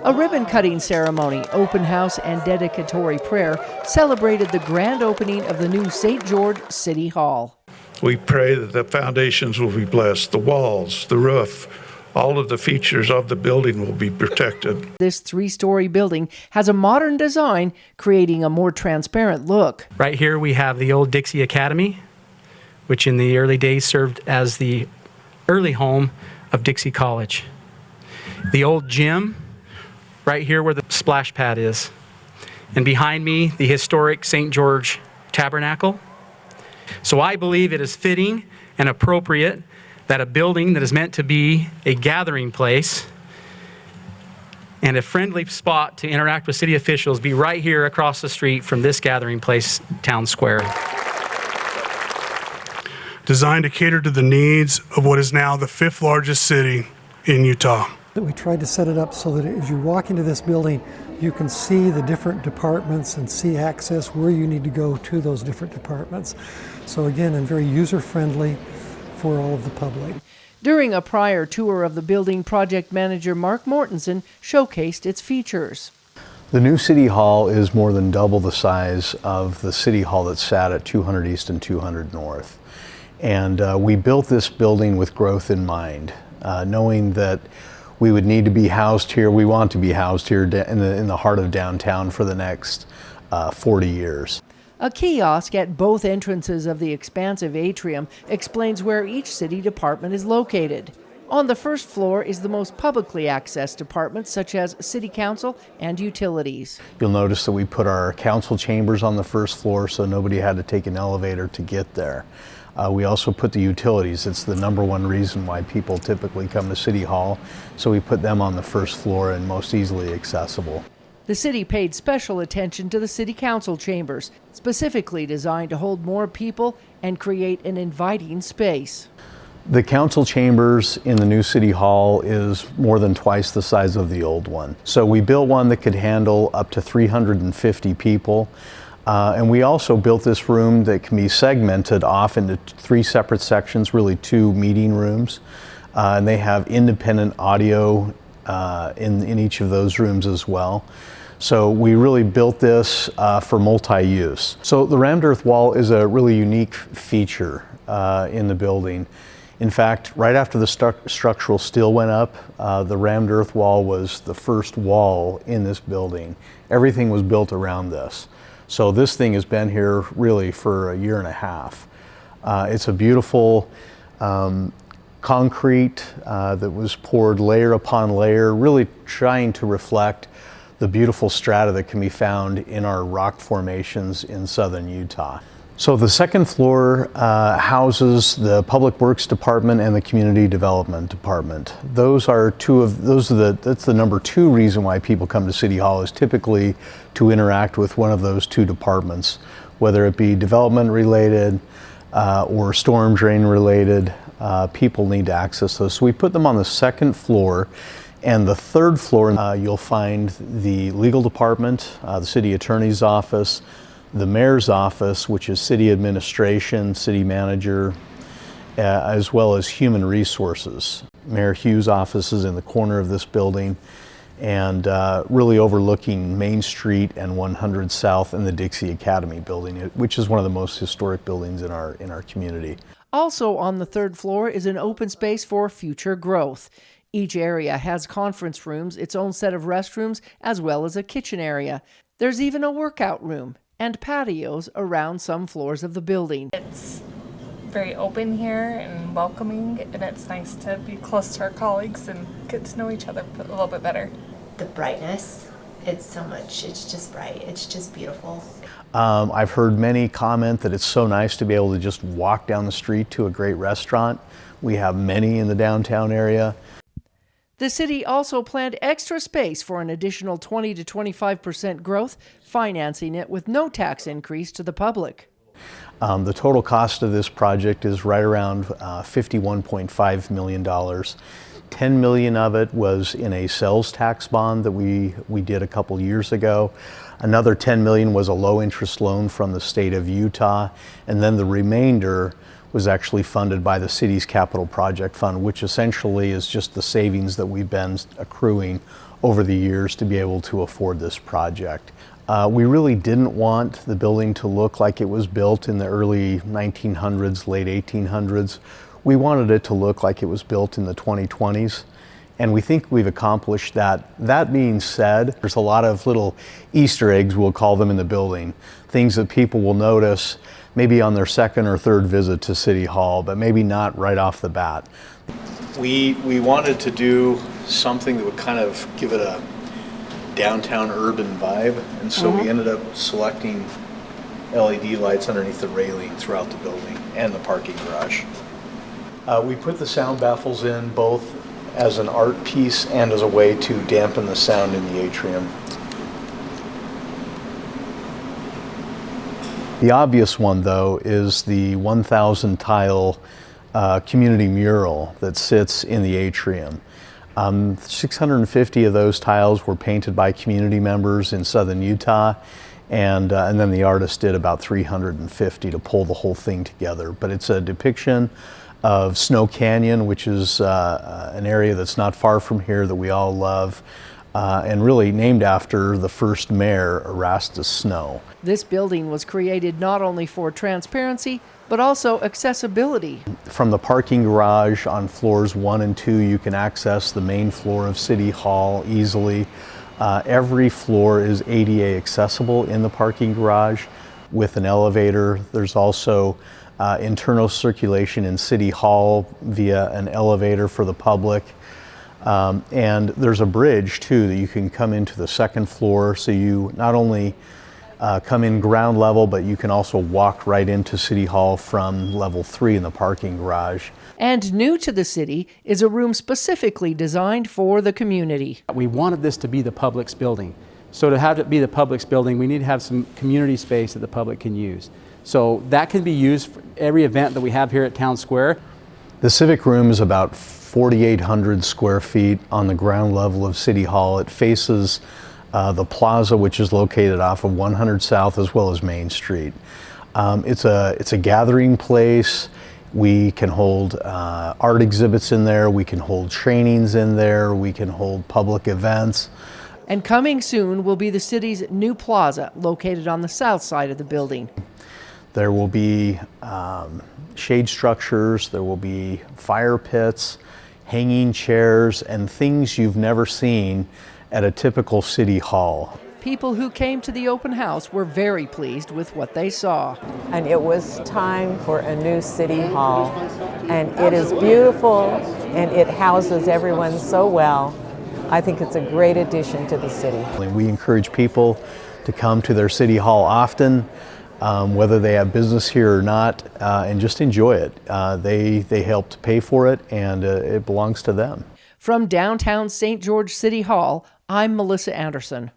A ribbon-cutting ceremony, open house, and dedicatory prayer celebrated the grand opening of the new St. George City Hall. We pray that the foundations will be blessed, the walls, the roof, all of the features of the building will be protected. This three-story building has a modern design, creating a more transparent look. Right here we have the old Dixie Academy, which in the early days served as the early home of Dixie College. The old gym, right here where the splash pad is. And behind me, the historic St. George Tabernacle. So I believe it is fitting and appropriate that a building that is meant to be a gathering place and a friendly spot to interact with city officials be right here across the street from this gathering place, Town Square. Designed to cater to the needs of what is now the 5th largest city in Utah. We tried to set it up so that as you walk into this building, you can see the different departments and see access where you need to go to those different departments. So again, and very user-friendly for all of the public. During a prior tour of the building, project manager Mark Mortensen showcased its features. The new City Hall is more than double the size of the City Hall that sat at 200 East and 200 North. And we built this building with growth in mind, knowing that we would need to be housed here. We want to be housed here in the heart of downtown for the next 40 years. A kiosk at both entrances of the expansive atrium explains where each city department is located. On the first floor is the most publicly accessed departments, such as City Council and Utilities. You'll notice that we put our council chambers on the first floor so nobody had to take an elevator to get there. We also put the utilities. It's the #1 reason why people typically come to City Hall, so we put them on the first floor and most easily accessible. The city paid special attention to the City Council chambers, specifically designed to hold more people and create an inviting space. The council chambers in the new City Hall is more than twice the size of the old one. So we built one that could handle up to 350 people. And we also built this room that can be segmented off into 3 separate sections, really 2 meeting rooms. And they have independent audio in each of those rooms as well. So we really built this for multi-use. So the rammed earth wall is a really unique feature in the building. In fact, right after the structural steel went up, the rammed earth wall was the first wall in this building. Everything was built around this. So this thing has been here really for a year and a half. It's a beautiful concrete that was poured layer upon layer, really trying to reflect the beautiful strata that can be found in our rock formations in southern Utah. So the second floor houses the Public Works Department and the Community Development Department. That's the #2 reason why people come to City Hall, is typically to interact with one of those 2 departments, whether it be development related or storm drain related. People need to access those. So we put them on the second floor, and the third floor you'll find the legal department, the city attorney's office, the mayor's office, which is city administration, city manager, as well as human resources. Mayor Hughes' office is in the corner of this building, and really overlooking Main Street and 100 South and the Dixie Academy building, which is one of the most historic buildings in our community. Also on the third floor is an open space for future growth. Each area has conference rooms, its own set of restrooms, as well as a kitchen area. There's even a workout room and patios around some floors of the building. It's very open here and welcoming, and it's nice to be close to our colleagues and get to know each other a little bit better. The brightness, it's just bright, it's just beautiful. I've heard many comment that it's so nice to be able to just walk down the street to a great restaurant. We have many in the downtown area. The city also planned extra space for an additional 20 to 25% growth, financing it with no tax increase to the public. The total cost of this project is right around $51.5 million. $10 million of it was in a sales tax bond that we did a couple years ago. Another $10 million was a low interest loan from the state of Utah. And then the remainder was actually funded by the city's capital project fund, which essentially is just the savings that we've been accruing over the years to be able to afford this project. We really didn't want the building to look like it was built in the early 1900s, late 1800s. We wanted it to look like it was built in the 2020s. And we think we've accomplished that. That being said, there's a lot of little Easter eggs, we'll call them, in the building. Things that people will notice maybe on their second or third visit to City Hall, but maybe not right off the bat. We wanted to do something that would kind of give it a downtown urban vibe, and so we ended up selecting LED lights underneath the railing throughout the building and the parking garage. We put the sound baffles in both as an art piece and as a way to dampen the sound in the atrium. The obvious one, though, is the 1,000 tile community mural that sits in the atrium. 650 of those tiles were painted by community members in southern Utah, and then the artist did about 350 to pull the whole thing together. But it's a depiction of Snow Canyon, which is an area that's not far from here that we all love, and really named after the first mayor, Erastus Snow. This building was created not only for transparency, but also accessibility. From the parking garage on floors 1 and 2, you can access the main floor of City Hall easily. Every floor is ADA accessible in the parking garage with an elevator. There's also internal circulation in City Hall via an elevator for the public. And there's a bridge too that you can come into the second floor, so you not only come in ground level, but you can also walk right into City Hall from level 3 in the parking garage. And new to the city is a room specifically designed for the community. We wanted this to be the public's building. So to have it be the public's building, we need to have some community space that the public can use. So that can be used for every event that we have here at Town Square. The Civic Room is about 4,800 square feet on the ground level of City Hall. It faces the plaza, which is located off of 100 South as well as Main Street. It's a gathering place. We can hold art exhibits in there. We can hold trainings in there. We can hold public events. And coming soon will be the city's new plaza, located on the south side of the building. There will be shade structures, there will be fire pits, hanging chairs, and things you've never seen at a typical City Hall. People who came to the open house were very pleased with what they saw. And it was time for a new City Hall. And it is beautiful, and it houses everyone so well. I think it's a great addition to the city. We encourage people to come to their City Hall often, whether they have business here or not, and just enjoy it. They helped pay for it, and it belongs to them. From downtown St. George City Hall, I'm Melissa Anderson.